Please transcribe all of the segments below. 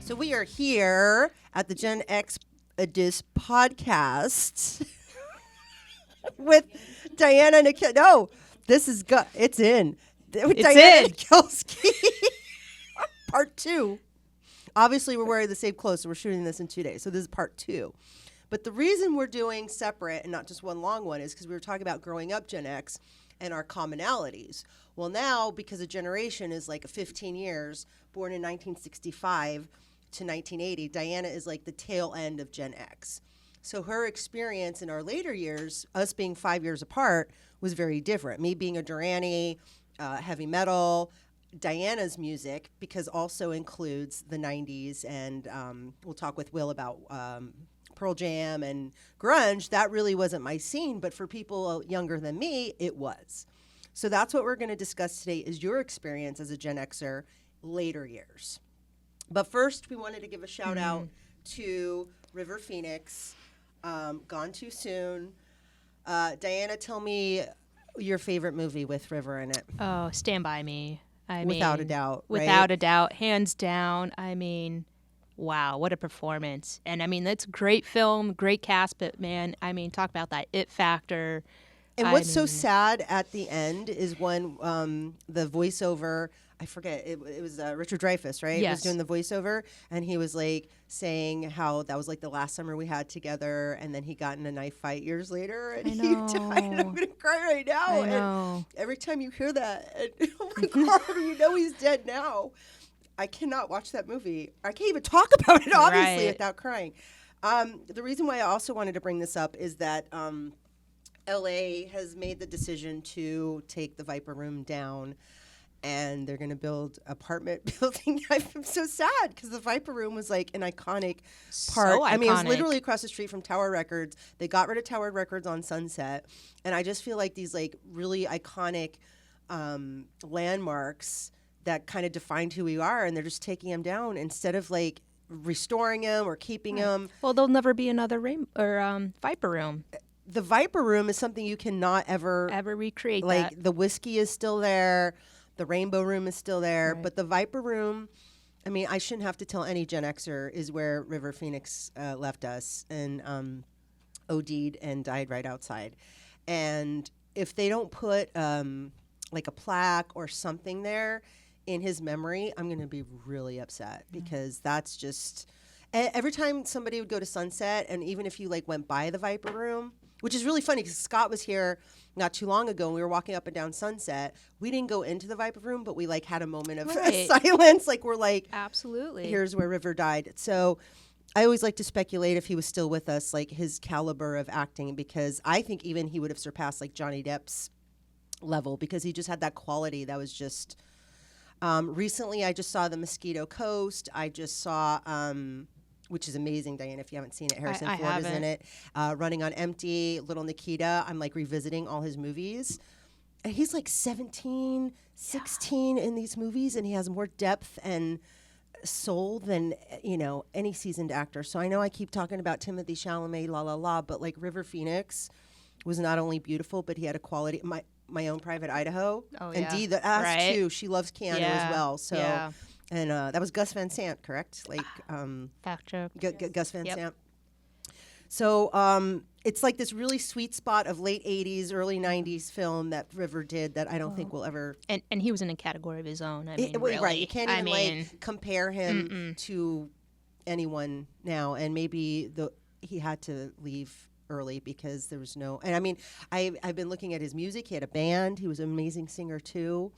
So we are here at the Gen X-ODUS podcast with Diana Nakelski. No, this is it's in. With Diana Nakelski. Part 2. Obviously, we're wearing the same clothes, so we're shooting this in 2 days. So this is part 2. But the reason we're doing separate and not just one long one is because we were talking about growing up Gen X and our commonalities. Well, now, because a generation is like 15 years, born in 1965 to 1980, Diana is like the tail end of Gen X. So her experience in our later years, us being 5 years apart, was very different. Me being a Duranie, heavy metal, Diana's music, because also includes the 90s, and we'll talk with Will about Pearl Jam and grunge. That really wasn't my scene, but for people younger than me, it was. So that's what we're going to discuss today, is your experience as a Gen Xer later years. But first, we wanted to give a shout out to River Phoenix, Gone Too Soon. Diana, tell me your favorite movie with River in it. Oh, Stand By Me. Without a doubt. Without a doubt. Hands down. I mean, wow, what a performance. And I mean, that's a great film, great cast, but man, I mean, talk about that it factor. And what's so sad at the end is when the voiceover, I forget, it was Richard Dreyfuss, right? Yes. Was doing the voiceover, and he was like saying how that was like the last summer we had together, and then he got in a knife fight years later, and he died. And I'm gonna cry right now. I know. And every time you hear that, and, oh my God, you know he's dead now. I cannot watch that movie. I can't even talk about it, obviously, without crying. The reason why I also wanted to bring this up is that LA has made the decision to take the Viper Room down, and they're going to build apartment building. I'm so sad because the Viper Room was like an iconic part. So I mean, it was iconic. literally across the street from Tower Records. They got rid of Tower Records on Sunset, and I just feel like these like really iconic landmarks that kind of defined who we are, and they're just taking them down instead of like restoring them or keeping them. Well, there'll never be another Viper Room. The Viper Room is something you cannot ever recreate. Like that. the whiskey is still there, the Rainbow Room is still there, Right. but the Viper Room, I mean, I shouldn't have to tell any Gen Xer, is where River Phoenix left us and OD'd and died right outside. And if they don't put like a plaque or something there in his memory, I'm going to be really upset because that's just every time somebody would go to Sunset, and even if you like went by the Viper Room, which is really funny because Scott was here not too long ago and we were walking up and down Sunset. We didn't go into the Viper Room, but we like had a moment of silence. Like we're like, absolutely, here's where River died. So I always like to speculate if he was still with us, like his caliber of acting, because I think even he would have surpassed like Johnny Depp's level because he just had that quality that was just. Recently, I just saw The Mosquito Coast. I just saw. Which is amazing, Diane, if you haven't seen it. Harrison Ford is in it. Running on Empty, Little Nikita. I'm like revisiting all his movies. And he's like 17, 16 in these movies, and he has more depth and soul than, you know, any seasoned actor. So I know I keep talking about Timothée Chalamet, but like River Phoenix was not only beautiful, but he had a quality. My Own Private Idaho. Oh, and yeah. Dee, the ass too. She loves Keanu as well. So. Yeah. And that was Gus Van Sant, correct? Like fact check. Gus Van Sant. So it's like this really sweet spot of late 80s, early 90s film that River did that I don't think we'll ever... And he was in a category of his own. I mean, really. Right. You can't even like compare him to anyone now. And maybe he had to leave early because there was no... And I mean, I've been looking at his music. He had a band. He was an amazing singer too.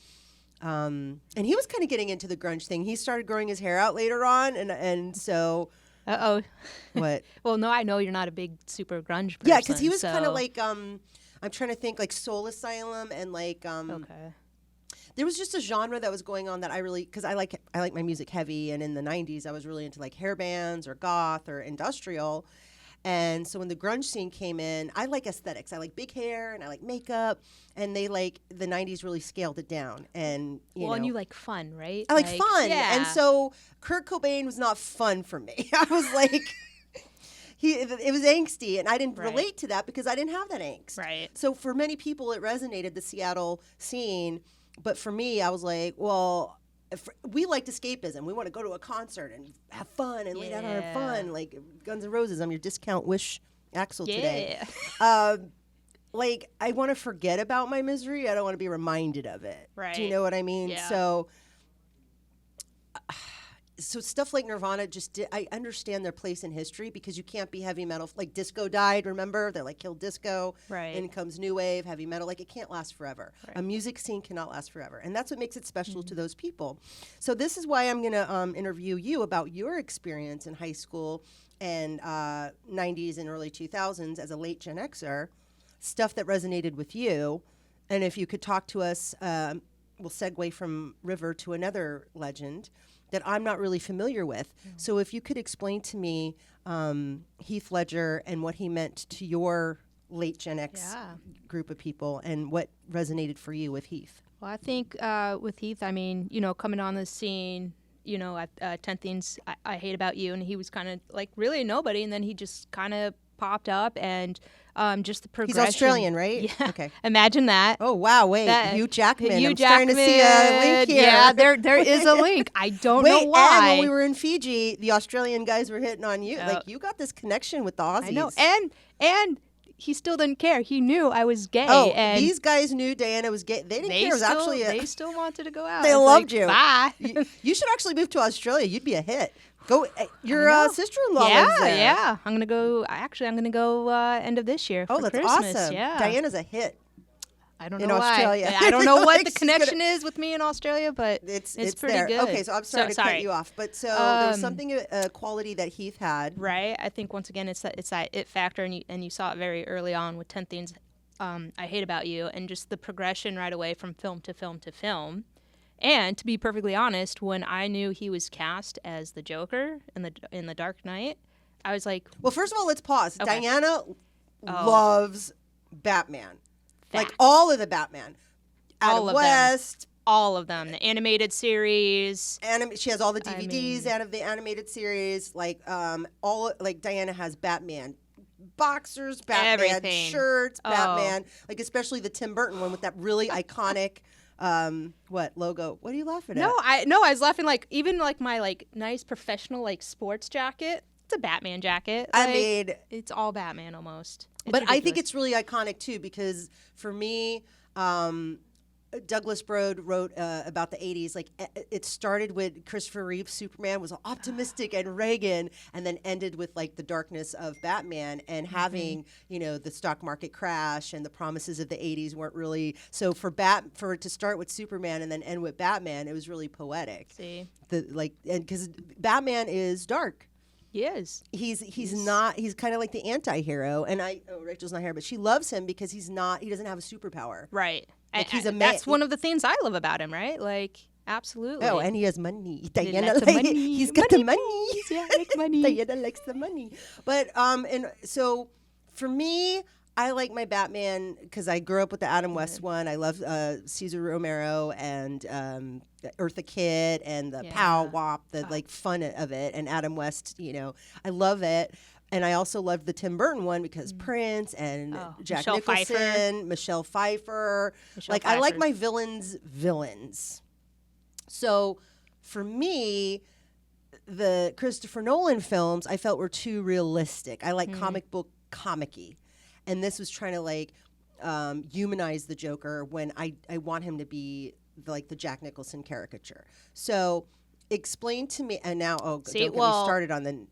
And he was kind of getting into the grunge thing. He started growing his hair out later on, and so. What? Well, no, I know you're not a big super grunge person. Yeah, because he was kind of like I'm trying to think like Soul Asylum and like Okay. There was just a genre that was going on that I really because I like my music heavy, and in the 90s I was really into like hair bands or goth or industrial. And so when the grunge scene came in, I like aesthetics. I like big hair and I like makeup. And they like the 90s really scaled it down. And you know, and you like fun, right? I like fun. Yeah. And so Kurt Cobain was not fun for me. I was like, it was angsty. And I didn't relate to that because I didn't have that angst. Right. So for many people, it resonated, the Seattle scene. But for me, I was like, well, we liked escapism. We want to go to a concert and have fun and lay down and have fun, like Guns N' Roses. I'm your discount Wish Axl today. Like, I want to forget about my misery. I don't want to be reminded of it. Right. Do you know what I mean? Yeah. So stuff like Nirvana I understand their place in history because you can't be heavy metal. Like disco died, remember? They like killed disco. Right. In comes new wave, heavy metal. Like it can't last forever. Right. A music scene cannot last forever. And that's what makes it special to those people. So this is why I'm going to interview you about your experience in high school and 90s and early 2000s as a late Gen Xer, stuff that resonated with you. And if you could talk to us, we'll segue from River to another legend that I'm not really familiar with. So if you could explain to me Heath Ledger and what he meant to your late Gen X group of people and what resonated for you with Heath. Well, I think with Heath, I mean, coming on the scene, at 10 Things I Hate About You, and he was kind of like really nobody, and then he just kind of popped up, and just the progression. He's Australian, right? Yeah. Okay. Imagine that. Oh, wow. Wait. Hugh Jackman. Hugh I'm starting to see a link here. Yeah, there is a link. I don't know why. And when we were in Fiji, the Australian guys were hitting on you. Like, you got this connection with the Aussies. I know. And he still didn't care. He knew I was gay. Oh, and these guys knew Diana was gay. They didn't care. It was actually they still wanted to go out. They loved you. Bye. You should actually move to Australia. You'd be a hit. Go. Your sister-in-law lives there. Yeah. I'm gonna go end of this year. Oh, for that's Christmas. awesome. Yeah. Diana's a hit. I don't in know Australia. why. I don't know what Like, the connection is with me in Australia, but it's pretty there. good. Okay, so I'm sorry to cut you off, but so there was something a quality that Heath had. Right. I think once again it's that it factor, and you saw it very early on with 10 Things I Hate About You, and just the progression right away from film to film to film. And to be perfectly honest, when I knew he was cast as the Joker in the Dark Knight, I was like, well, first of all, let's pause. Okay. Diana loves Batman. Fact. Like all of the Batman. All Adam of them. West. All of them. The animated series. She has all the DVDs out of the animated series. Like Diana has Batman boxers, Batman Everything. shirts, Oh. Batman. Like especially the Tim Burton one with that really iconic logo. What are you laughing at? I was laughing even my nice professional sports jacket. It's a Batman jacket. I mean, it's all Batman almost. It's but I think ridiculous. it's really iconic too because for me, Douglas Brode wrote about the 80s. Like it started with Christopher Reeve's Superman was optimistic and Reagan, and then ended with like the darkness of Batman and having the stock market crash and the promises of the 80s weren't really so for it to start with Superman and then end with Batman, it was really poetic. See, because Batman is dark. he is. He's kind of like the anti-hero, and Rachel's not here, but she loves him because he doesn't have a superpower. Right. Like he's a man. That's one of the things I love about him, right? Like, absolutely. Oh, and he has money. Diana, lots of money. he's got the money. please. Yeah, make money. Diana likes the money. But and so for me, I like my Batman because I grew up with the Adam West one. I love Cesar Romero and Eartha Kitt and the Pow Wop, the fun of it, and Adam West. I love it. And I also loved the Tim Burton one because Prince and Jack Nicholson, Michelle Pfeiffer. I like my villains. So for me, the Christopher Nolan films I felt were too realistic. I like comic book comic-y. And this was trying to humanize the Joker when I want him to be like the Jack Nicholson caricature. So explain to me, and now don't get me started on the.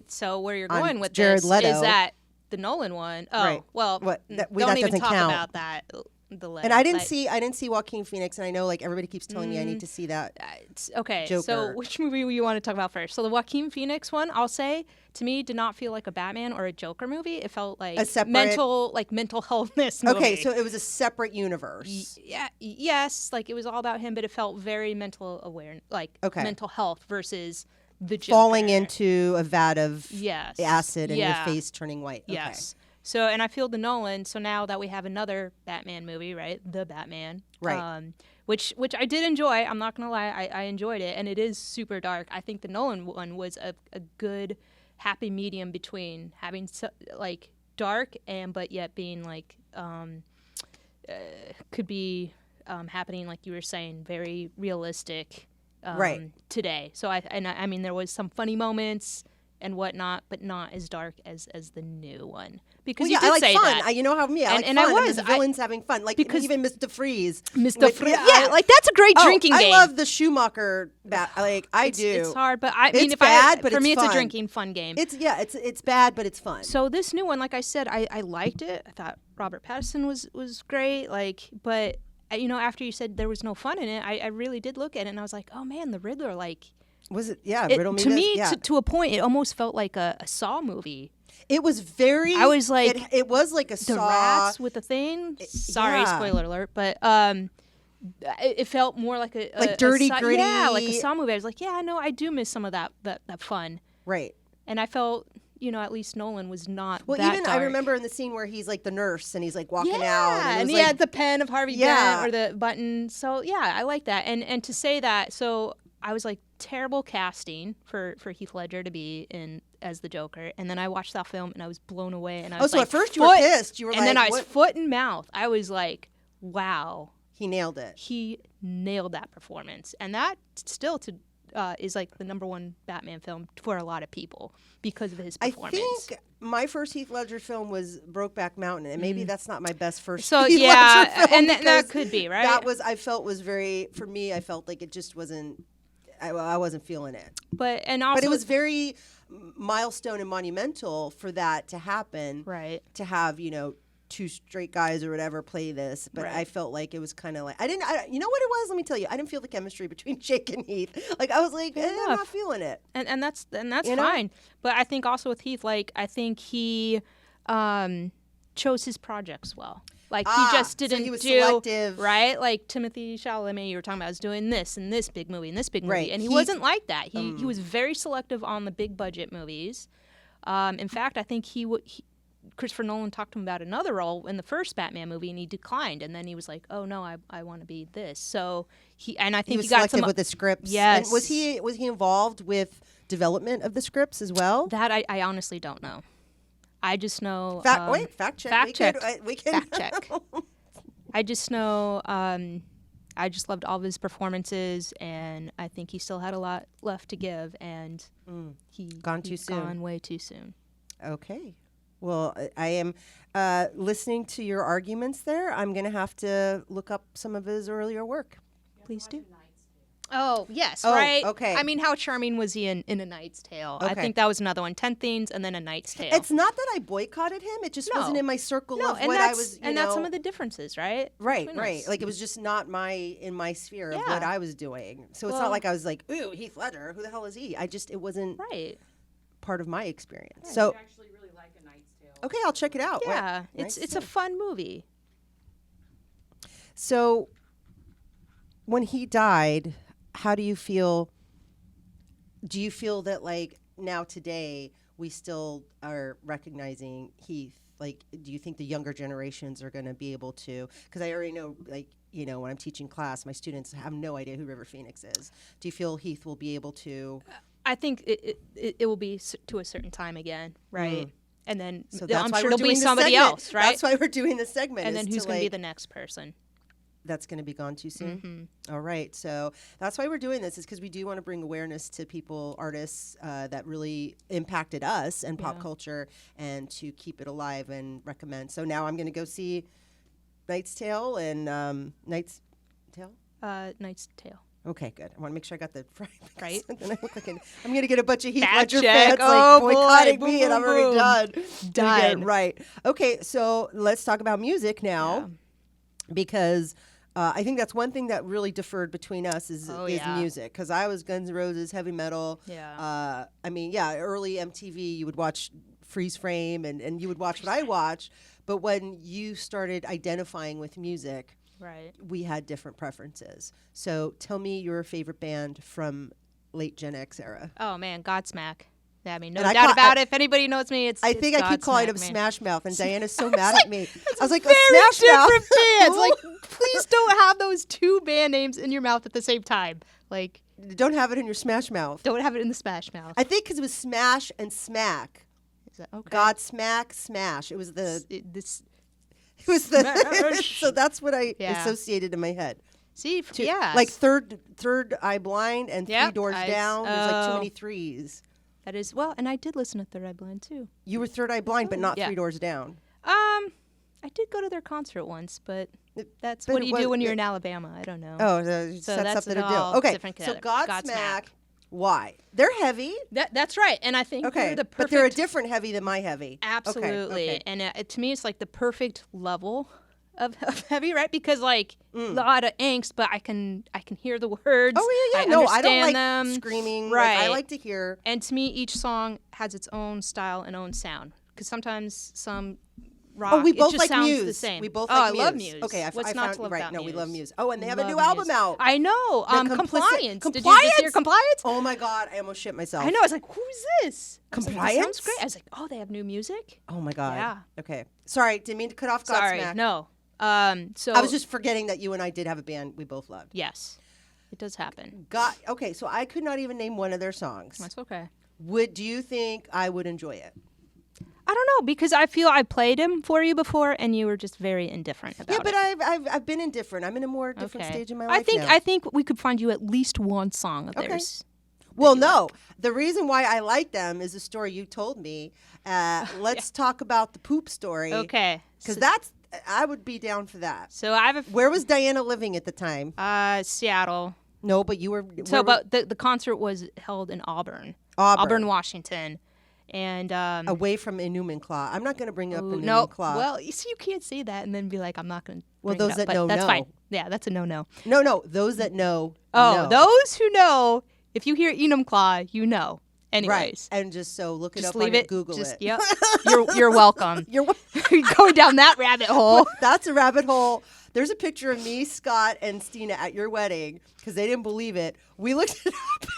So where you're going with Jared this Leto. is that the Nolan one. Oh, right. Well, that don't even doesn't talk count. about that. The Leto. And I didn't see Joaquin Phoenix, and I know everybody keeps telling me I need to see that. Okay, Joker. so which movie you want to talk about first? So the Joaquin Phoenix one, I'll say, to me, did not feel like a Batman or a Joker movie. It felt like A separate mental healthness movie. Okay, so it was a separate universe. Yes, it was all about him, but it felt very mental aware, mental health versus the Joker. Falling into a vat of Yes. acid and your face turning white. Okay. Yes. So, and I feel the Nolan. So now that we have another Batman movie, right? The Batman. Right. Which I did enjoy. I'm not gonna lie, I enjoyed it, and it is super dark. I think the Nolan one was a good happy medium between having dark but yet being could be happening, like you were saying, very realistic today. So I mean, there was some funny moments and whatnot, but not as dark as the new one. Because you did I like say fun. that. You know how me, I like and fun. I was the villains having fun, like because even Mr. Freeze. Mr. Freeze, like that's a great drinking game. I love the Schumacher. I do. It's hard, but I mean, it's bad, but for me, it's it's a drinking fun game. It's bad, but it's fun. So this new one, like I said, I liked it. I thought Robert Pattinson was great. But after you said there was no fun in it, I really did look at it and I was like, oh man, the Riddler, was it? Yeah, riddle me to this. me, Yeah. to a point, it almost felt like a Saw movie. It was very. I was like, it was like a the Saw. rats with the thing. Sorry, spoiler alert, but it felt more like a dirty, Saw, gritty. Yeah, like a Saw movie. I was like, yeah, no, I do miss some of that fun. Right. And I felt, at least Nolan was not. Well, that even dark. I remember in the scene where he's like the nurse and he's like walking Yeah, out, and he had the pen of Harvey Yeah. Dent or the button. So yeah, I like that. And to say that, so I was like, terrible casting for Heath Ledger to be in as the Joker, and then I watched that film and I was blown away. And I was so like, at first you were pissed. You were and like, then I was what? foot and mouth. I was like, wow, He nailed it. he nailed that performance, and that still is like the #1 Batman film for a lot of people because of his performance. I think my first Heath Ledger film was Brokeback Mountain, and maybe that's not my best first. So Heath yeah, Ledger film and that could be right. That was was very for me. I felt like it just wasn't. I wasn't feeling it. But it was very milestone and monumental for that to happen. Right. To have two straight guys or whatever play this, but Right. I felt like it was kind of like you know what it was? Let me tell you, I didn't feel the chemistry between Jake and Heath. I was like, I'm not feeling it, and that's fine. But I think also with Heath, I think he chose his projects well. He just didn't he was do selective. Right. Like Timothy Chalamet, you were talking about, was doing this and this big movie and this big movie, Right. and he wasn't like that. He was very selective on the big budget movies. In fact, I think Christopher Nolan talked to him about another role in the first Batman movie, and he declined. And then he was like, "Oh no, I want to be this." So I think he was he got selective some with the scripts. Yes. And was he involved with development of the scripts as well? That I honestly don't know. I just know. Fact check. Fact check. We can Fact check. I just know. I just loved all of his performances, and I think he still had a lot left to give, and he's gone way too soon. Okay. Well, I am listening to your arguments there. I'm going to have to look up some of his earlier work. Please do. Oh, yes, Oh, right? okay. I mean, how charming was he in A Knight's Tale? Okay. I think that was another one. 10 Things and then A Knight's Tale. It's not that I boycotted him. It just wasn't in my circle of what I was, and that's some of the differences, right? Right. Between us. Like, it was just not in my sphere of what I was doing. So it's not like I was like, ooh, Heath Ledger, who the hell is he? It wasn't part of my experience. Yeah, so you actually really like A Knight's Tale. Okay, I'll check it out. Yeah, it's a fun movie. So when he died, how do you feel? Do you feel that now today we still are recognizing Heath? Do you think the younger generations are going to be able to? Because I already know, when I'm teaching class, my students have no idea who River Phoenix is. Do you feel Heath will be able to? I think it will be to a certain time again, right? And then So that's I'm why sure we're there'll be doing this somebody segment. else, right? That's why we're doing this segment. And then who's going to be the next person? That's going to be gone too soon? Mm-hmm. All right. So that's why we're doing this, is because we do want to bring awareness to people, artists that really impacted us and pop culture, and to keep it alive and recommend. So now I'm going to go see Knight's Tale and Knight's Tale? Knight's Tale. Okay, good. I want to make sure I got the right. Then I look like I'm going to get a bunch of Heath Fact Ledger check. fans Oh, boycotting boy. me, Boom, and I'm boom, already boom. done. Done. Again, right. Okay, so let's talk about music now, because I think that's one thing that really differed between us is music. Because I was Guns N' Roses, heavy metal. Yeah. Early MTV, you would watch Freeze Frame, and you would watch what I watch. But when you started identifying with music, right, we had different preferences. So tell me your favorite band from late Gen X era. Oh man, Godsmack. Yeah, I mean, no And doubt about it. If anybody knows me, I think I keep calling him Godsmack, man. Smash Mouth, and Diana's so mad at me. I was like, Very Smash Mouth. different bands. Please don't have those two band names in your mouth at the same time. Don't have it in your Smash Mouth. Don't have it in the Smash Mouth. I think because it was Smash and Smack. Is that okay? Godsmack, Smash. It was the. This It was the. Smash. So that's what I Yeah. associated in my head. See, yeah. Like third eye blind and Yep, Three Doors I- Down. There's like too oh. many threes. That is, well, and I did listen to Third Eye Blind, too. You were third eye blind, but not Yeah. Three Doors Down. I did go to their concert once, but that's but what it do you do was- when you're in Alabama? I don't know. Oh, So set that's something to all do. Okay, different so Godsmack. Godsmack, why? They're heavy. That's right, and I think Okay, they're the perfect. but they're a different heavy than my heavy. Absolutely, Okay. and to me, it's like the perfect level of heavy, right? Because like a lot of angst, but I can hear the words. Oh yeah, yeah. I No, I don't understand like them. screaming. Right. Like, I like to hear. And to me, each song has its own style and own sound. Because sometimes some rock, Oh, we it both just like sounds Muse. the same. We both oh, like I Muse. love Muse. Okay, What's I not found to love right. about No, Muse? we love Muse. Oh, and they have a Love new album Muse. out. I know. They're Compliance. complicit- Did you just hear Compliance? Oh my God, I almost shit myself. I know. I was like, who's this? I was like, this Compliance? sounds great. I was like, oh, they have new music? Oh my God. Yeah. Okay. Sorry, didn't mean to cut off Godsmack. Sorry. No. So I was just forgetting that you and I did have a band we both loved. yes, it does happen. Okay, so I could not even name one of their songs. That's okay. Do you think I would enjoy it? I don't know because I feel I played him for you before, and you were just very indifferent about Yeah, it. but I've been indifferent. I'm in a more different stage in my life now. I think we could find you at least one song of Okay. theirs. Well, no. The reason why I like them is the story you told me. Let's talk about the poop story. Okay. Because So, I would be down for that. so I have a Where was Diana living at the time? Seattle. No, but you were. So, but the concert was held in Auburn, Washington, and away from Enumclaw. I'm not going to bring up ooh, no. Enumclaw. Well, you see, you can't say that and then be like, I'm not going to. Well, bring those it up, that but know, that's know. fine. Yeah, that's a no. No. Those that know. Oh, know. those who know. If you hear Enumclaw, you know. Anyways, Right. And just so look it just up leave on it. Google Just, it. Yep. You're welcome. You're You're going down that rabbit hole. That's a rabbit hole. There's a picture of me, Scott, and Stina at your wedding because they didn't believe it. We looked it up.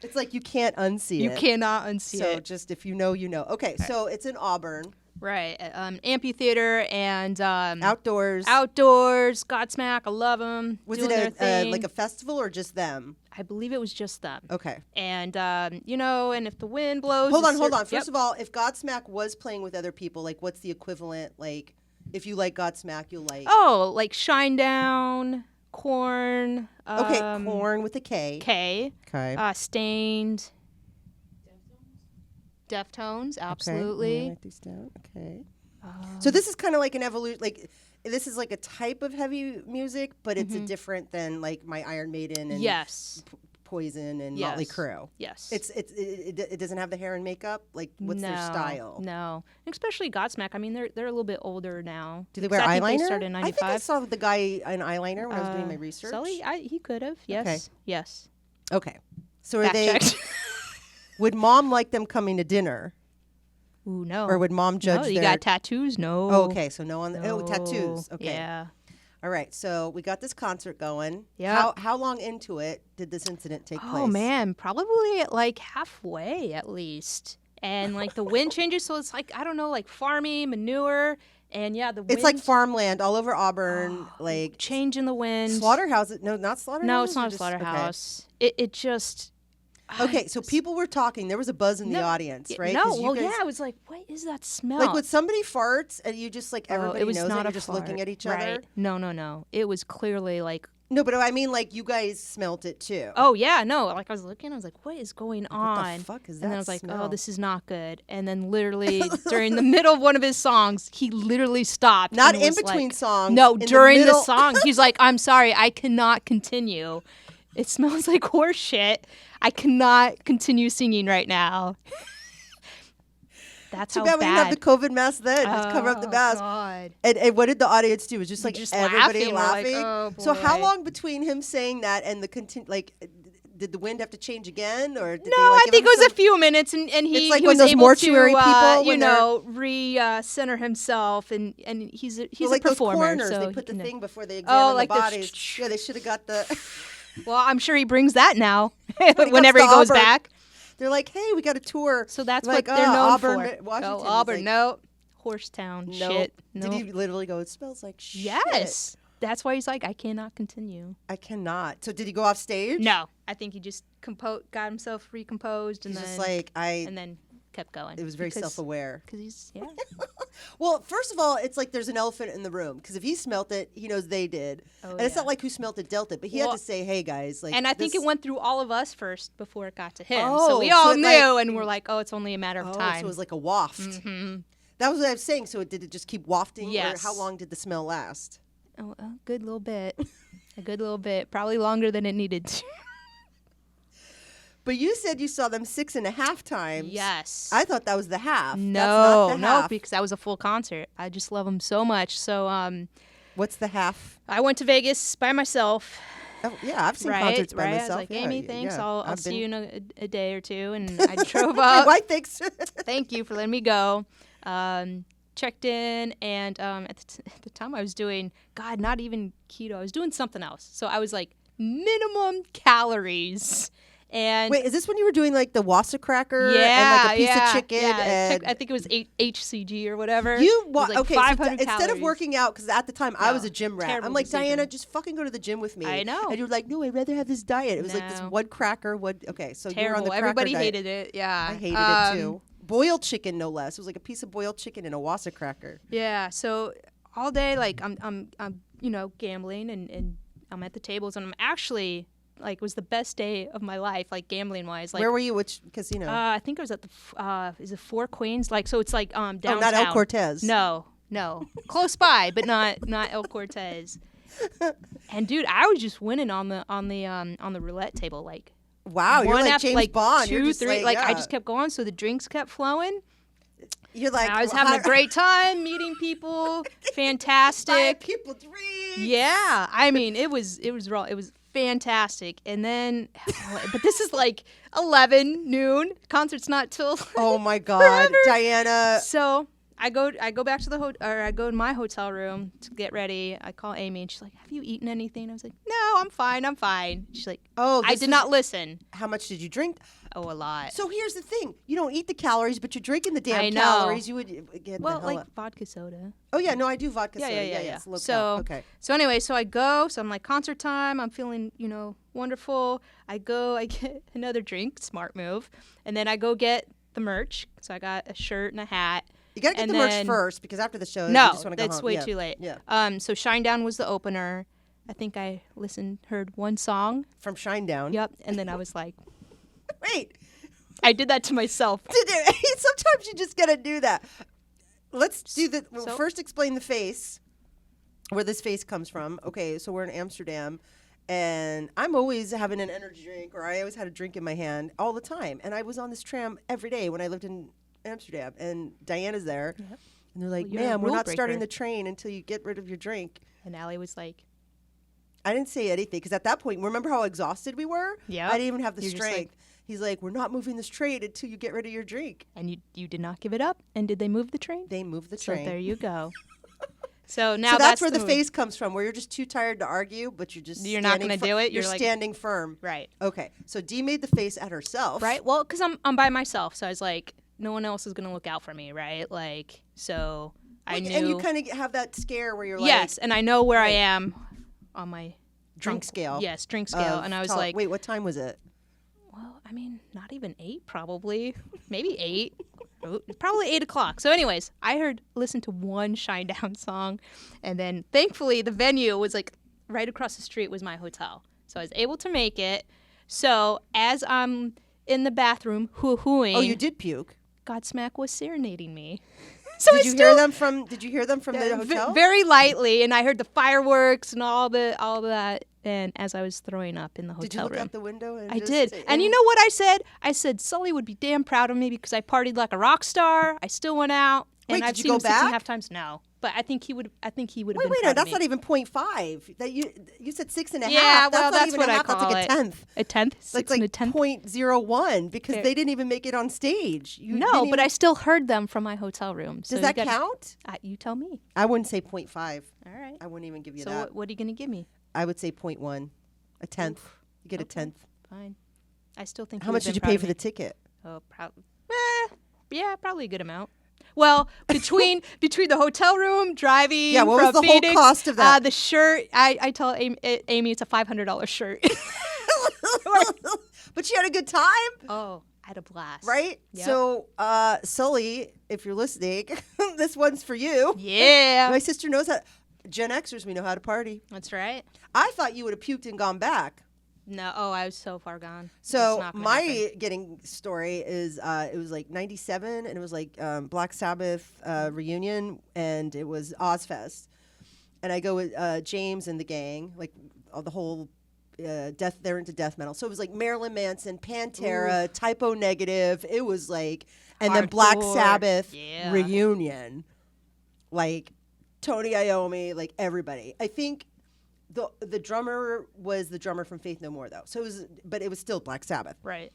It's like you can't unsee You it. cannot unsee So it. just if you know, you know. Okay, so it's in Auburn. Right. Amphitheater and Outdoors. outdoors. Godsmack. I love them. Was doing their it thing. like a festival or just them? I believe it was just them. Okay. And and if the wind blows. Hold a on. certain- First of all, if Godsmack was playing with other people, like what's the equivalent? Like if you like Godsmack, you'll like. Oh, like Shinedown, Korn. Okay, Korn with a K. K. Okay. Stained. Deftones, absolutely. Okay. Let me write these down. Okay. So this is kind of like an evolution. Like this is like a type of heavy music, but it's a different than like my Iron Maiden and Yes. Poison and Yes. Motley Crue. Yes. It doesn't have the hair and makeup. Like what's their style? No, especially Godsmack. I mean, they're a little bit older now. Do they wear Because I think eyeliner? They started in I think I '95. saw the guy in eyeliner when I was doing my research. Sully, he could have. Yes. Okay. Yes. Okay. So are Fact they? checked. Would mom like them coming to dinner, Ooh, no. or would mom judge no, you their? got tattoos? No. Oh, okay. So no on the No. tattoos. Okay. Yeah. All right. So we got this concert going. Yep. How long into it did this incident take place? Oh man, probably at like halfway at least. And like the wind changes, so it's like I don't know, like farmy manure, and yeah, the wind. It's like farmland all over Auburn, like change in the wind. slaughterhouses. No, not slaughterhouses. No, it's or not a just- slaughterhouse. It just. Okay, so people were talking. There was a buzz in the audience, right? No, 'Cause you well, guys- yeah, I was like, what is that smell? Like when somebody farts and you just like Oh, everybody it was knows not it, a you're just looking fart. at each Right. other. No. It was clearly like. No, but I mean, like you guys smelt it too. Oh yeah, no. Like I was looking, I was like, what is going on? What the fuck is that? And then I was like, smell? oh, this is not good. And then literally during the middle of one of his songs, he literally stopped. Not and in was between like, songs. No, in during the, the middle. song, he's like, I'm sorry, I cannot continue. It smells like horse shit. I cannot continue singing right now. That's Too how bad we didn't have the COVID mask then. Just cover up the mask. God. And what did the audience do? It was just like Just everybody laughing. We're laughing. like, oh, So how boy. long between him saying that and the did the wind have to change again, or did No, they, like, I give think him it was some- a few minutes, and he, It's like he when was those able mortuary to, people, when center himself, and he's a Well, like a performer. those coroners, so they he put the can- thing before they examine like the the bodies. Yeah, they should have got the. Well, I'm sure he brings that now comes whenever to he goes Auburn, back. They're like, hey, we got a tour. So that's like, what they're known Auburn, for. Washington. Oh, Auburn, Like, no. Horsetown, no. shit. Did No. he literally go? It smells like shit. Yes. That's why he's like, I cannot continue. I cannot. So did he go off stage? No. I think he just got himself recomposed and He's then just like and then kept going. It was very Because- self-aware. Because he's, yeah. Well, first of all, it's like there's an elephant in the room because if he smelt it, he knows they did, and it's not like who smelt it dealt it, but he had to say, "Hey guys," like. And I think it went through all of us first before it got to him. Oh, so we all knew, and we're like, "Oh, it's only a matter of time." So it was like a waft. Mm-hmm. That was what I was saying. So did it just keep wafting? Yes. Or how long did the smell last? Oh, a good little bit. A good little bit. Probably longer than it needed to. But you said you saw them 6.5 times. Yes. I thought that was the half. No, that's not the half. no, because that was a full concert. I just love them so much. So, what's the half? I went to Vegas by myself. Oh, yeah, I've seen concerts by myself. I was like, Amy, thanks. Yeah. I'll see you in a day or two. And I drove up. Why thanks? Thank you for letting me go. Checked in, and at the time I was doing, God, not even keto. I was doing something else. So I was like, minimum calories. And wait, is this when you were doing like the wassa cracker and like a piece of chicken? Yeah, I think it was HCG or whatever. Okay, 500 so instead of working out, because at the time I was a gym rat. terrible I'm like, decision. Diana, just fucking go to the gym with me. I know. And you're like, no, I'd rather have this diet. It was like this No. one cracker, okay, so you were on terrible. the cracker Everybody diet. hated it. Yeah, I hated it too. Boiled chicken, no less. It was like a piece of boiled chicken and a wassa cracker. Yeah. So all day, like I'm gambling and I'm at the tables, and I'm actually. Like, it was the best day of my life, like, gambling-wise. Like, where were you? Which casino? I think I was at the, is it Four Queens? Like, so it's like downtown. Oh, not El Cortez. No. Close by, but not El Cortez. And, dude, I was just winning on the roulette table. Like, wow, you're like James Bond. 2, You're just 3, like, I just kept going, so the drinks kept flowing. You're like, I was having a great time, meeting people, fantastic. Buying people drinks. Yeah, I mean, it was raw. It was fantastic. And then, but this is like 11 noon. Concert's not till. Oh my God, forever. Diana. So I go back to I go in my hotel room to get ready. I call Amy and she's like, "Have you eaten anything?" I was like, "No, I'm fine." She's like, I did not listen. How much did you drink? Oh, a lot. So here's the thing: you don't eat the calories, but you're drinking the damn I know. calories. You would get Well, the hell like up. vodka soda. Oh yeah, no, I do vodka soda. Yeah. It's low So cal. Okay. So anyway, so I go. So I'm like, concert time. I'm feeling, wonderful. I go. I get another drink. Smart move. And then I go get the merch. So I got a shirt and a hat. You gotta get the merch first because after the show, you No, just want to go that's home. way Yeah. too late. Yeah. So Shinedown was the opener. I think I heard one song. From Shinedown. Yep. And then I was like, Wait. I did that to myself. Sometimes you just gotta do that. Let's do the first. Explain the face, where this face comes from. Okay, so we're in Amsterdam, and I'm always having an energy drink, or I always had a drink in my hand all the time. And I was on this tram every day when I lived in Amsterdam, and Diana's there, and they're like, Well, you're a "Ma'am, we're rule not starting breaker." the train until you get rid of your drink." And Allie was like, I didn't say anything because at that point, remember how exhausted we were? Yeah. I didn't even have the You're just like- strength. He's like, "We're not moving this train until you get rid of your drink." and you did not give it up. And did they move the train? They moved the So train. there you go. So now So that's where the the move. face comes from, where you're just too tired to argue, but you're just You're not standing gonna do it? You're You're like- standing firm. Right. Okay. So Dee made the face at herself. Right. Well, because I'm by myself, so I was like, no one else is gonna look out for me, right? Like, so I knew. And you kind of have that scare where you're like, yes, and I know where I Right. am on my drink scale. Yes, drink scale, and I was like, wait, what time was it? well, I mean, not even 8, probably, maybe 8. Probably 8 o'clock. So anyways, I listened to one Shinedown song, and then thankfully the venue was like right across the street was my hotel. So I was able to make it. So as I'm in the bathroom hoo-hooing. Oh, you did puke. Godsmack was serenading me. So Did you hear them from the hotel? Very lightly, and I heard the fireworks and all that. And as I was throwing up in the hotel Did you look room, out the window? And I just did. say, And you know what I said? I said Sully would be damn proud of me because I partied like a rock star. I still went out, Wait, and I've did you seen go him 6.5 back? times. No, but I think he would. I think he would have Wait, been no, proud of that's me. not even 0.5. That you said 6.5. Yeah, that's well, not that's even what a I half. That's call like it. a tenth. A tenth, It's 6 like and a tenth. 0.01 because Fair. they didn't even make it on stage. You No, didn't but even- I still heard them from my hotel room. So Does you that gotta- count? You tell me. I wouldn't say 0.5. All right. I wouldn't even give you So that. what are you gonna give me? I would say 0.1, a tenth. You get a Okay. tenth. Fine. I still think. How much did you pay for the ticket? Oh, yeah, probably a good amount. Well, between the hotel room, driving, Yeah, what was from the whole Phoenix, cost of that? The shirt, I tell Amy it's a $500 shirt. But you had a good time? Oh, I had a blast. Right? Yep. So, Sully, if you're listening, this one's for you. Yeah. My sister knows how. Gen Xers, we know how to party. That's right. I thought you would have puked and gone back. No. Oh, I was so far gone. So It's not gonna my happen. getting story is it was like 97 and it was like Black Sabbath reunion and it was Ozfest. And I go with James and the gang, like the whole death. They're into death metal. So it was like Marilyn Manson, Pantera, Typo Negative. It was like, and then Black Hardcore. Sabbath Yeah. reunion. Like Tony Iommi, like everybody. I think the drummer was the drummer from Faith No More though. So it was still Black Sabbath. Right.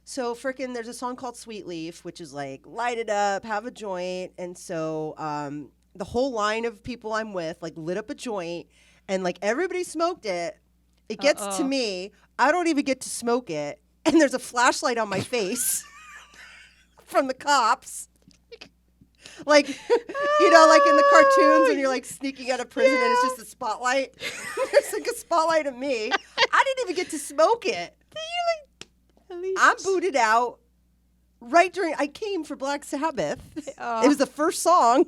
So frickin' there's a song called Sweet Leaf, which is like light it up, have a joint. And so the whole line of people I'm with like lit up a joint and like everybody smoked it. It gets to me. I don't even get to smoke it. And there's a flashlight on my face from the cops. Like, like in the cartoons when you're like sneaking out of prison and it's just a spotlight. There's like a spotlight of me. I didn't even get to smoke it. I'm booted out right during, I came for Black Sabbath. It was the first song.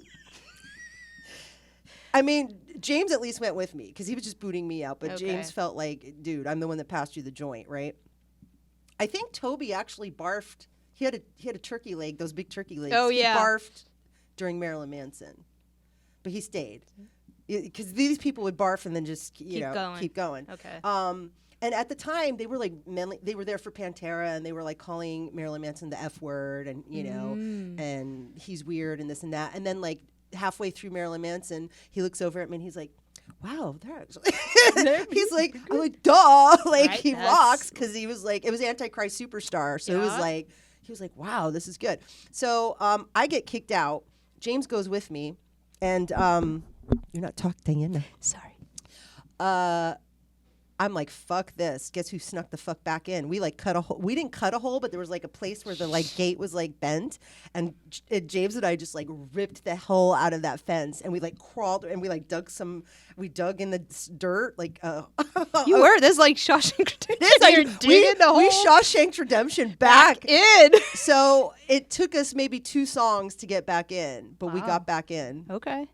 I mean, James at least went with me because he was just booting me out. But Okay. James felt like, dude, I'm the one that passed you the joint, right? I think Toby actually barfed. He had a turkey leg, those big turkey legs. Oh, yeah. He barfed during Marilyn Manson. But he stayed. Because these people would barf and then just, keep going. Okay. And at the time, they were like they were there for Pantera, and they were like calling Marilyn Manson the F word, and and he's weird and this and that. And then like halfway through Marilyn Manson, he looks over at me and he's like, "Wow, they're actually." He's like, "I'm like, duh!" Like Right, he that's- rocks because he was like, it was Antichrist Superstar, so it was Yeah. like he was like, "Wow, this is good." So I get kicked out. James goes with me, and you're not talking, Diana. Sorry. I'm like, fuck this. Guess who snuck the fuck back in? We like cut a hole. We didn't cut a hole, but there was like a place where the like gate was like bent, and James and I just like ripped the hole out of that fence, and we like crawled and we like dug in the dirt, like You were. This is like Shawshank Redemption. This, like, You're digging the hole we Shawshank Redemption back. in. So it took us maybe 2 songs to get back in, but we Wow. got back in. Okay.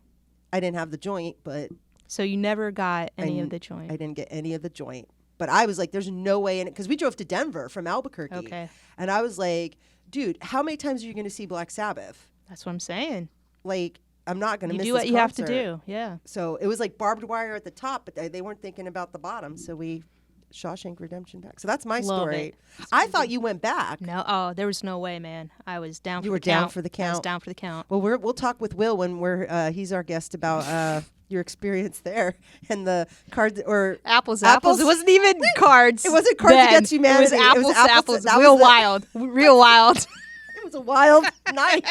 I didn't have the joint, but So you never got any of the joint. I didn't get any of the joint. But I was like, there's no way in it. Because we drove to Denver from Albuquerque. Okay. And I was like, dude, how many times are you going to see Black Sabbath? That's what I'm saying. Like, I'm not going to You miss do this what you have to concert. do. Yeah. So it was like barbed wire at the top, but they weren't thinking about the bottom. So we Shawshank Redemption back. So that's my Love story. it. I thought you went back. No. Oh, there was no way, man. I was down. You for were the down count. for the I was count. down for the count. Well, we'll talk with Will when he's our guest about your experience there and the cards or Apples. It It wasn't even cards. It wasn't Cards then. Against Humanity. It was apples to apples. That was Real the- wild. Real wild. It was a wild night.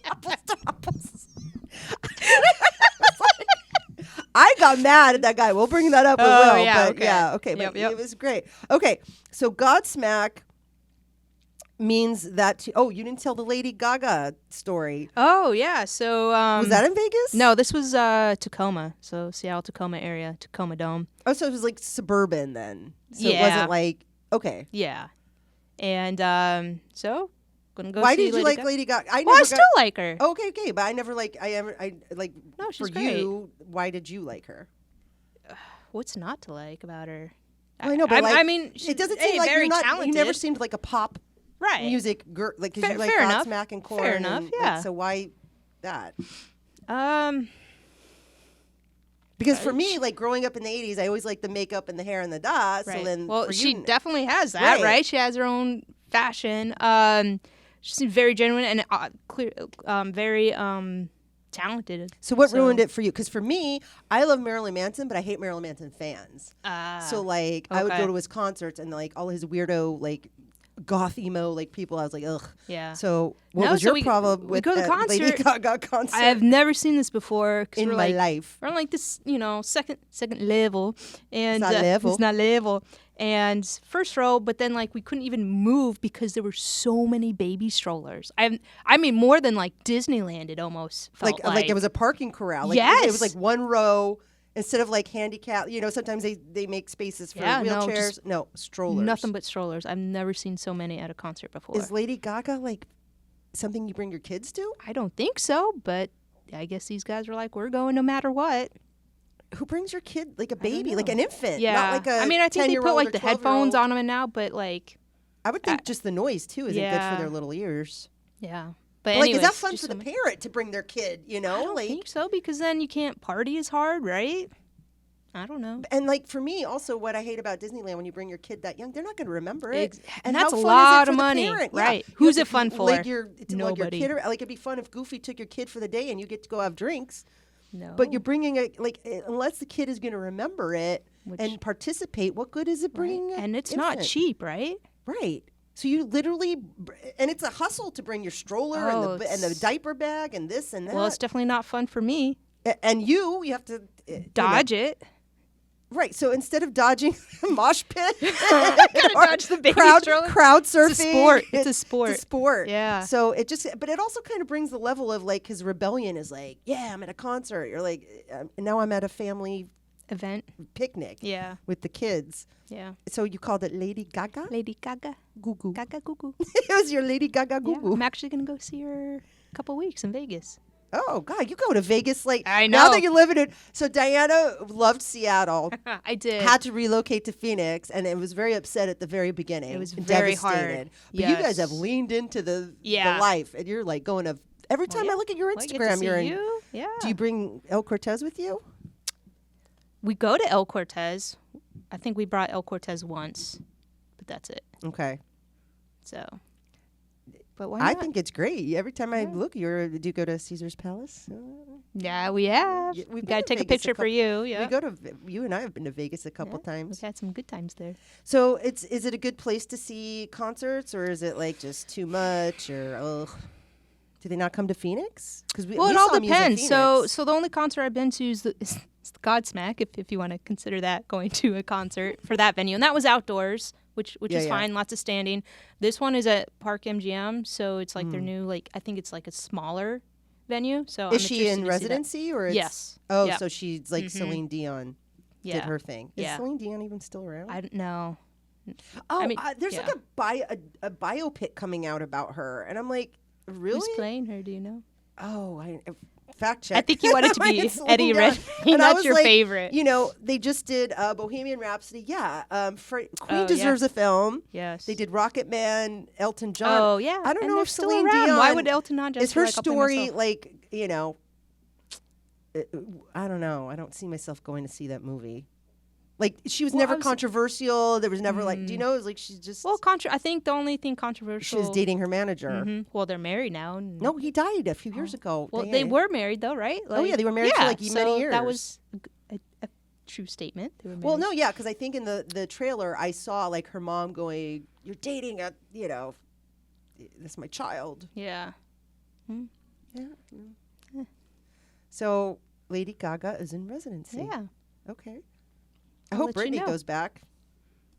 Apples to apples. I got mad at that guy. We'll bring that up with Oh, Will. yeah, But okay. yeah, okay. Yep, But yep. it was great. Okay, so Godsmack means that. Oh, you didn't tell the Lady Gaga story. Oh yeah. So Was that in Vegas? No, this was Tacoma. So Seattle, Tacoma area, Tacoma Dome. Oh, so it was like suburban then. So it Yeah. wasn't like okay. Yeah. And so gonna go. Why see did you Lady like Gaga. Lady Gaga? Well, I still like her. Okay, but I never like. I like. No, she's for great. you, why did you like her? What's not to like about her? Well, I know, but I mean, she's it doesn't seem like very you're not. talented. You never seemed like a pop right. music girl, like because you like Fair enough. Godsmack and Korn. Fair enough, and, yeah. Like, so why that? Um. Because for me, like growing up in the '80s, I always liked the makeup and the hair and the dot. Right. So then, well, for she you, definitely has that, Right. right? She has her own fashion. She seems very genuine and clear, very talented. So what ruined it for you? Because for me, I love Marilyn Manson, but I hate Marilyn Manson fans. So like, I would okay. go to his concerts and like all his weirdo like goth emo like people. I was like, ugh. Yeah. So what No, was so your we- problem we with go to the that Lady concert. Gaga concert I have never seen this before. 'Cause in we're my like, life? We're on like this, second level, and not level. it's not level. And first row, but then like we couldn't even move because there were so many baby strollers. I mean, more than like Disneyland. It almost felt Like it was a parking corral. Like, It was Yes. like one row Instead of like handicap, sometimes they make spaces for Yeah, no, wheelchairs. No, strollers. Nothing but strollers. I've never seen so many at a concert before. Is Lady Gaga like something you bring your kids to? I don't think so, but I guess these guys were like, we're going no matter what. Who brings your kid like a baby, like an infant? Yeah. Not like a I mean, I think they put like the 12-year-old. headphones on them now, but like. I would think just the noise too isn't good for their little ears. Yeah. But like, anyways, is that fun for the parent to bring their kid, I don't think so, because then you can't party as hard, right? I don't know. And like for me, also what I hate about Disneyland, when you bring your kid that young, they're not going to remember it. And how that's a fun is it lot for of the money, parent? right? Yeah. Who's it fun for? Nobody. Like it'd be fun if Goofy took your kid for the day and you get to go have drinks. No. But you're bringing unless the kid is going to remember it and participate, what good is it bringing? And it's not cheap, right? Right. So you literally, and it's a hustle to bring your stroller and the diaper bag and this and that. Well, it's definitely not fun for me. And you have to dodge it. Right. So instead of dodging a mosh pit, gotta dodge the baby stroller. Crowd surfing. It's a sport. It's a sport. It's a sport. Yeah. So but it also kind of brings the level of like his rebellion is like, yeah, I'm at a concert. You're like, now I'm at a family event picnic. Yeah. With the kids. Yeah. So you called it Lady Gaga? Lady Gaga. Goo goo. Gaga goo goo. It was your Lady Gaga goo goo. I'm actually gonna go see her a couple weeks in Vegas. Oh God, you go to Vegas like I know. Now that you live in it. So Diana loved Seattle. I did. Had to relocate to Phoenix, and it was very upset at the very beginning. It was very devastated. hard. But you guys have leaned into the life, and you're like going to every time I look at your Instagram, you're in. Yeah. Do you bring El Cortez with you? We go to El Cortez. I think we brought El Cortez once, but that's it. Okay. So. But why not? I think it's great. Every time I look, do you go to Caesar's Palace? Yeah, we have. We've got to take a picture for you. Yeah. You and I have been to Vegas a couple times. We've had some good times there. So is it a good place to see concerts, or is it like just too much, or do they not come to Phoenix? Because it all depends. So the only concert I've been to is the Godsmack, if you want to consider that going to a concert for that venue, and that was outdoors. Which is fine, lots of standing. This one is at Park MGM, so it's like their new, I think it's like a smaller venue. So is she in residency or? Yes. Oh, yep. So she's like Celine Dion did her thing. Is Yeah. Celine Dion even still around? I don't know. Oh, I mean, there's like a biopic coming out about her, and I'm like, really? Who's playing her? Do you know? Oh, fact check. I think you wanted to be Eddie Redmayne. That's your favorite. They just did Bohemian Rhapsody. Yeah. Queen deserves a film. Yes. They did Rocket Man, Elton John. Oh, yeah. I don't know if Celine Dion. Why would Elton not just is her story like, I don't know. I don't see myself going to see that movie. Like, she was never controversial. There was never do you know? It was like she's just. Well, I think the only thing controversial. She was dating her manager. Mm-hmm. Well, they're married now. No, he died a few years ago. Well, they were married though, right? They were married for many years. That was a true statement. They were married. Well, no, yeah, because I think in the trailer I saw like her mom going, "You're dating that's my child." Yeah. Yeah. So Lady Gaga is in residency. Yeah. Okay. I hope Britney goes back.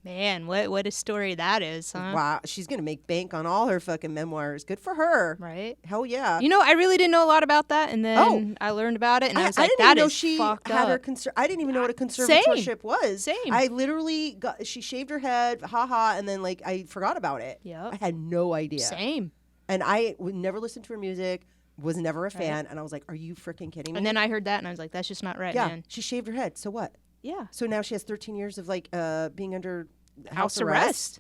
Man, what a story that is, huh? Wow, she's going to make bank on all her fucking memoirs. Good for her. Right? Hell yeah. I really didn't know a lot about that, and then I learned about it, and I was like, that is fucked up. I didn't even know what a conservatorship was. Same. I literally she shaved her head, and then I forgot about it. Yeah. I had no idea. Same. And I would never listen to her music, was never a fan, and I was like, are you freaking kidding me? And then I heard that, and I was like, that's just not right, man. She shaved her head, so what? Yeah. So now she has 13 years of being under house arrest.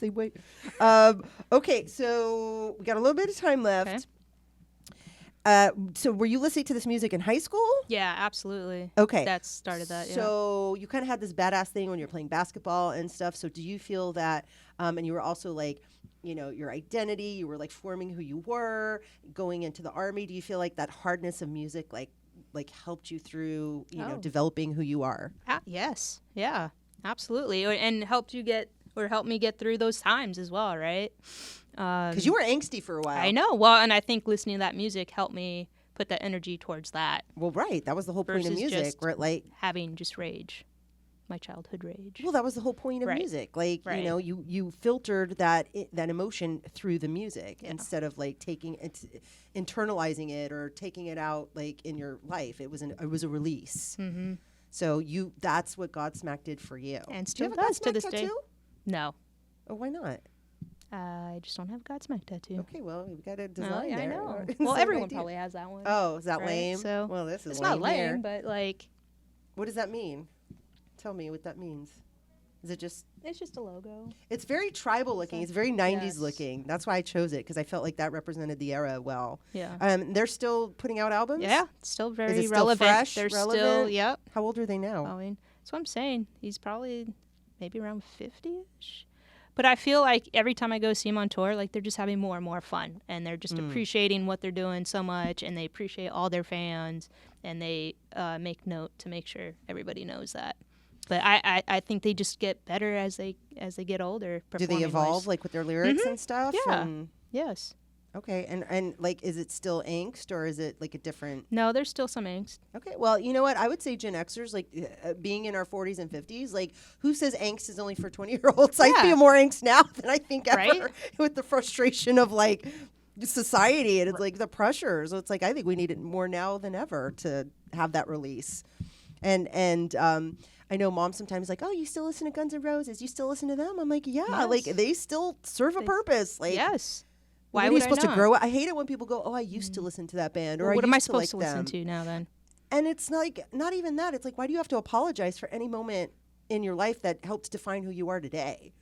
Say wait. Okay, so we got a little bit of time left. Okay. So were you listening to this music in high school? Yeah, absolutely. Okay. That started that, So you kind of had this badass thing when you were playing basketball and stuff. So do you feel that, and you were also your identity, you were forming who you were, going into the Army. Do you feel like that hardness of music, helped you through, developing who you are? Yes. Yeah, absolutely. And helped me get through those times as well, right? Because you were angsty for a while. I know. Well, and I think listening to that music helped me put that energy towards that. Well, right. That was the whole point of music, right? Having just rage. my childhood rage. Well, that was the whole point of Right. music. Like, Right. you know, you filtered that emotion through the music instead of like taking it, internalizing it or taking it out like in your life. It was a release. Mm-hmm. So that's what Godsmack did for you. And Do still you have a does to Godsmack this day. tattoo? No. Oh, why not? I just don't have a Godsmack tattoo. Okay, well, we've got a Oh, design yeah, I there. know. It's Well, an everyone idea. probably has that one. Oh, is that Right, lame? so Well, this is it's lame not lame, here. but like What does that mean? Tell me what that means. Is it just... it's just a logo. It's very tribal looking. It's very 90s Yes. looking. That's why I chose it, because I felt like that represented the era well. Yeah. They're still putting out albums? Yeah, it's still very it still relevant. fresh, They're still, relevant? yep. How old are they now? I mean, that's what I'm saying. He's probably maybe around 50-ish. But I feel like every time I go see him on tour, like they're just having more and more fun, and they're just appreciating what they're doing so much, and they appreciate all their fans, and they make note to make sure everybody knows that. But I think they just get better as they get older. Do they evolve, like with their lyrics and stuff? Yeah. And- Yes. okay, and like, is it still angst, or is it like a different... No, there's still some angst. Okay, well, you know what? I would say Gen Xers, like being in our 40s and 50s, like who says angst is only for 20-year-olds? I Yeah. feel more angst now than I think ever Right? with the frustration of like society and it's like the pressures. It's like I think we need it more now than ever to have that release. And I know mom sometimes like, oh, you still listen to Guns N' Roses? You still listen to them? I'm like, yeah, Yes. like they still serve a purpose. Like, Yes. Why Why are would you supposed I to not? grow? I hate it when people go, oh, I used to listen to that band, or Well, what I am I used supposed to to like listen them. to now then? And it's like, not even that. It's like, why do you have to apologize for any moment in your life that helps define who you are today?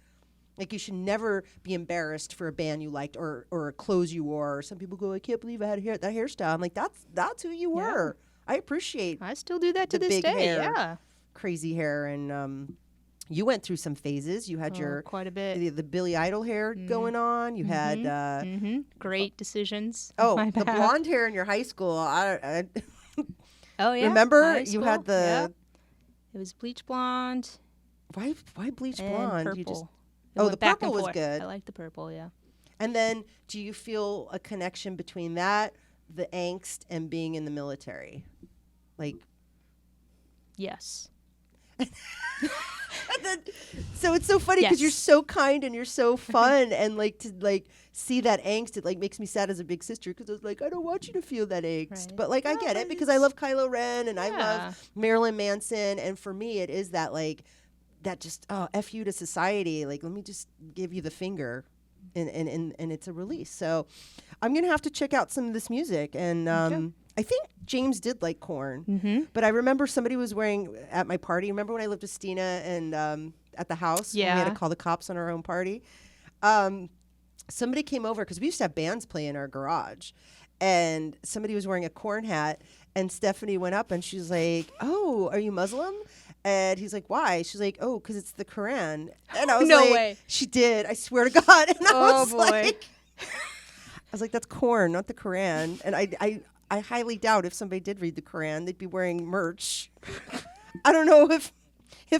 Like, you should never be embarrassed for a band you liked or clothes you wore. Some people go, I can't believe I had that hairstyle. I'm like, that's who you were. I appreciate I still do that to the this big day. hair. Yeah. crazy hair. And you went through some phases. You had your quite a bit. the Billy Idol hair going on. You had Great decisions. oh, My the bad. blonde hair in your high school. Oh yeah. Remember high you school, had the yeah. It was bleach blonde why bleach and blonde? purple. You just It Oh, went the back purple and was forth. good. I like the purple. Yeah. And then do you feel a connection between that, the angst, and being in the military? Like, Yes. so it's so funny because Yes. you're so kind and you're so fun, and like to like see that angst, it like makes me sad as a big sister because I was like, I don't want you to feel that angst, Right. but like I No, get it but because I love Kylo Ren and I Yeah. love Marilyn Manson, and for me it is that like that just F you to society, like let me just give you the finger. And it's a release. So I'm going to have to check out some of this music. And I think James did like Korn. But I remember somebody was wearing at my party. Remember when I lived with Stina and at the house? When we had to Yeah. call the cops on our own party. Somebody came over because we used to have bands play in our garage. And somebody was wearing a Korn hat. And Stephanie went up and she's like, oh, are you Muslim? And he's like, why? She's like, oh, because it's the Quran. And I was No like, way. she did. I swear to God. And I Oh, was boy. like, I was like, that's Korn, not the Quran. And I highly doubt if somebody did read the Quran, they'd be wearing merch. I don't know if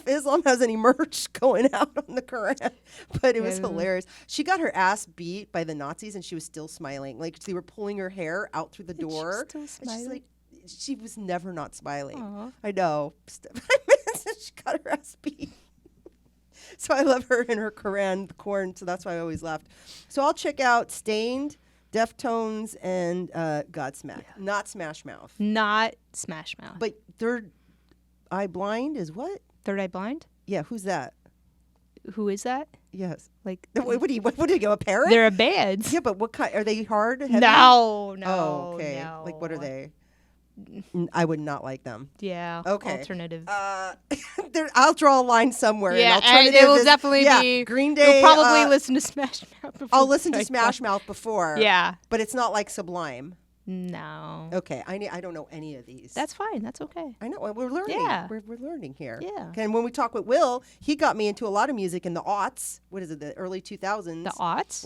Islam has any merch going out on the Quran, but it was hilarious. She got her ass beat by the Nazis and she was still smiling. Like they were pulling her hair out through the door. still And she's smiling? like, she was never not smiling. Aw. I know. She got her ass beat. So I love her and her Quran, the Korn, so that's why I always laughed. So I'll check out Stained, Deftones, and Godsmack. Not Smash Mouth. Not Smash Mouth. But Third Eye Blind is what? Third Eye Blind? Yeah, who's that? Who is that? Yes. Like What do you go, a parrot? they're a band. Yeah, but what kind? Are they hard? Heavy? No, Oh, okay. no. Like, what are they? I would not like them. Yeah. Okay. Alternative. I'll draw a line somewhere. Yeah, and and alternative it will is- definitely yeah, be- Green Day. You'll probably listen to Smash Mouth before. I'll listen to Third Eye Smash Blind. Mouth before. Yeah. But it's not like Sublime. No. Okay, I don't know any of these. That's fine. That's okay. I know we're learning. Yeah. We're learning here. Yeah. And when we talk with Will, he got me into a lot of music in the aughts. What is it? The early 2000s. The aughts?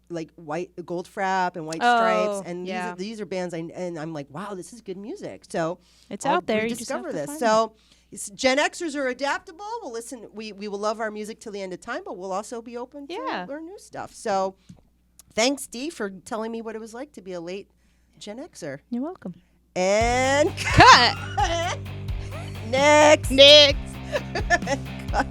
Like White Goldfrapp and White Oh, Stripes, and yeah. these are bands. And I'm like, wow, this is good music. So It's I'll out there. You just have rediscover to this. find So Gen Xers are adaptable. We'll listen. We will love our music till the end of time, but we'll also be open to learn new stuff. So thanks, Dee, for telling me what it was like to be a late Gen Xer. You're welcome. And Cut. next. Next. God.